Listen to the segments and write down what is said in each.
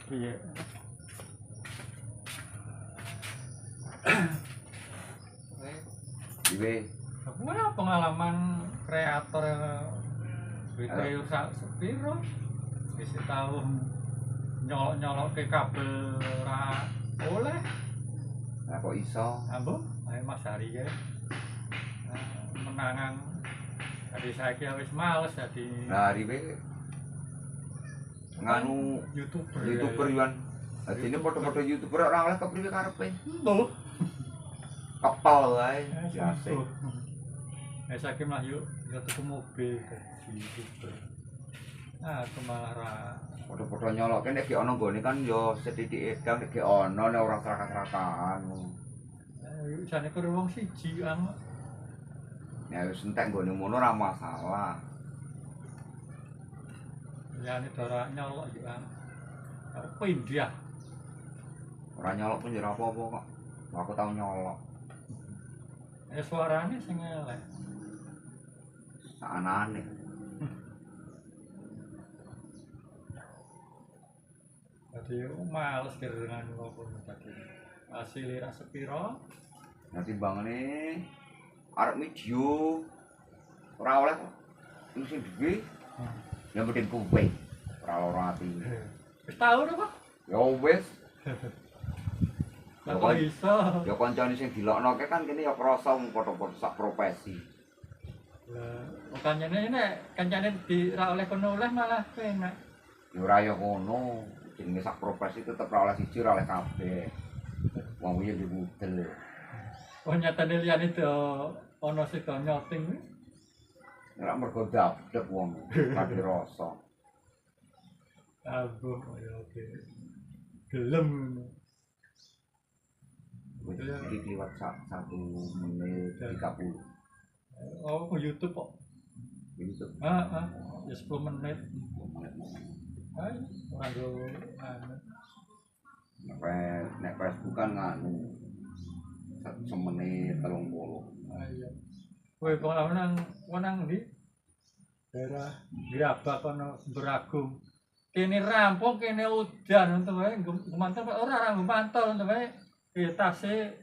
Iya. Iwe. Apa pengalaman kreator video sak sepiro? Wis tau nyolok-nyolok ke kabel ora oleh. Lah kok iso? Ambo, ae Mas Hari ya. Menangan. Jadi saiki wis males dadi. Lah riwe nganu YouTuber Yuan. Dadi ini foto-foto YouTuber ora oleh kepriwe karepe. Mbuh. Kepal wae. Biasa. Saiki mah yuk tuku mobil dadi YouTuber. Nah, aku malah ra Foto-foto nyolok nek ge ana nggone kan yo sethithik edang nek ge ana nek ora serak-serakan. Jane karo wong siji kan. Ya wis entek nggone ngono ora masalah. Liyane ora nyolok yo kan. Apa India? Ora nyolok pun ora apa-apa kok. Aku tau nyolok. Suarane sing elek. Saanane. Jadi males kerengan ngopo tadi. Hasil ra sepiro. Nanti bangane arep video ora oleh kok. Sing dhewe. Ya mungkin kowe. Ora lara ati. Wis tau to kok. Ya wis. Lah kok iso? Ya kancane sing diloknoke kan kene ya krasa mung foto-foto sak profesi. Lah kancane nek kancane ra oleh kono oleh malah penak. Ya ora ya ngono. Jenenge sak profesi tetep ora oleh siji ora oleh kabeh. Wong iki dibudel. Oh nyatane liyane to ana sing nyoting kuwi. Ora mergo dapet wong kabeh rasa. Aduh, ya oke. Gelem. Iki kliwat 1 menit 30. Oh, YouTube kok. YouTube. Ya 10 menit. Hai, waduh, Nek Facebook kan nganu 1 menit 30. Iya. Kowe pengalaman nang ndi? Daerah Grabak kono Beragung. Kene rampung, kene udan untuk wae gumantul ora gumantul untuk wae tase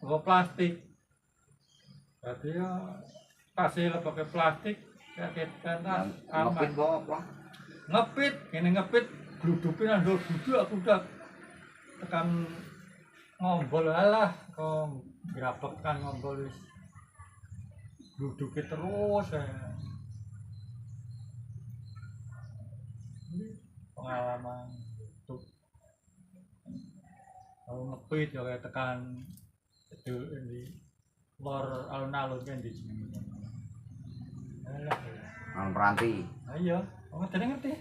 nggo plastik. Berarti ya tase lebake plastik kayak kan Ngepit kok apa? Ngepit, kene ngepit gludupin ando budak tekan ngombol alah kok grabekan ngombol wis gluduke terus pengalaman itu kalau ngepit ya kayak tekan itu di lor alun-alun kan di sini Nang Ranti. Ayo, ngerti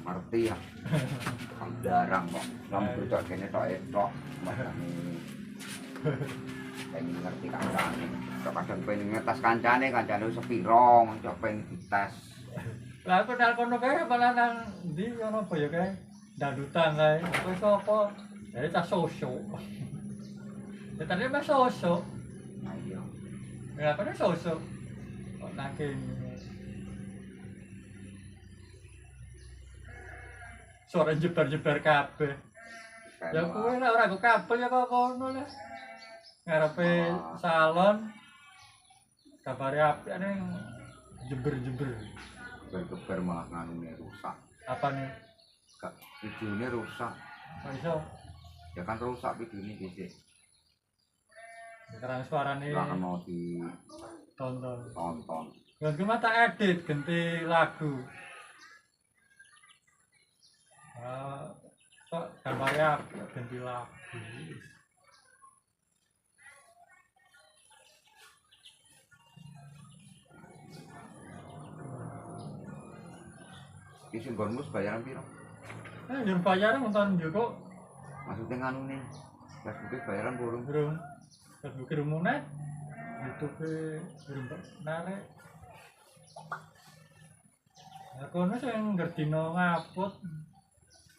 Ngerti ya. Jarang kok. Kamu kerja kene tok makane. Pengen ngerti kancane. Kadang pengen ngetes kancane wis sepiro, njok pengen dites. Lah aku nang kono kae malah nang ndi ono apa ya kae? Dandutan kae. Kowe sapa? Dari cah sosok. Ya tadi mas sosok. Nah iya. Ya apa sosok? Kok nang kene. Suara jebar-jebar kabeh. Ya kowe nek ora go kabel ya kok kono lah. Ngarepe salon. Kabare apik ning jeber-jeber. Geber malah nganune rusak. Apa nih? Videonya rusak. Kok iso? Ya kan rusak videonya dhisik. Sekarang suarane Lah kena di tonton. Ganti mata edit ganti lagu. Kok gambarnya ganti lagu. Iki nggonmu bayaran piro? Yang bayaran nonton juga. Maksudnya nganu nih. Facebook bayaran burung. Facebook rumune. YouTube burung narik. Aku nih sing ngerdino ngaput.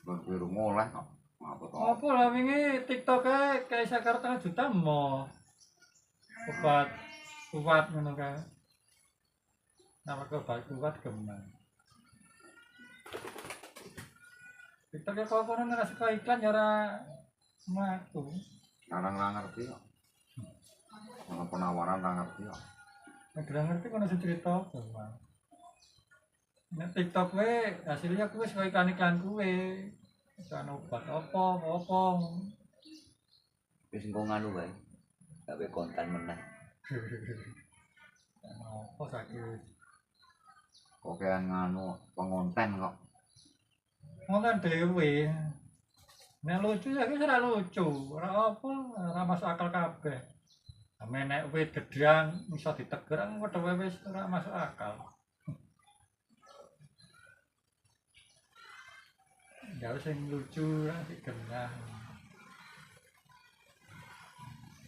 Burung mulai kok. Ngaput. Apa lah wingi TikTok-e kayak 1,5 juta mo. Kuat ngono kae. Nama kuat gemang. TikTok ya kok kono ora suka iklan ya ora matu. Orang nggak ngerti kok. Kalau penawaran nggak ngerti kok. Nek ora ngerti kono sing cerita apa, Bang. Nek TikTok kowe hasilnya kowe suka iklan-iklan kowe. Iklan obat apa. Wis engko nganu wae. Gawe konten meneh. Apa sakit. Kok kayak nganu pengonten kok. Ngono dhewe. Nek lucu ya wis ora lucu, ora apa, ora masuk akal kabeh. Ame nek wit gedang iso diteger wedhe wis ora masuk akal. Ya wis sing lucu ra digenah.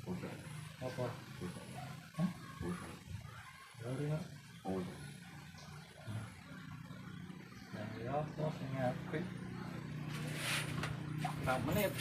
Udah. Apa? Udah. Hah? Udah. Ya Udah. ya apa sing apik. 4 menit.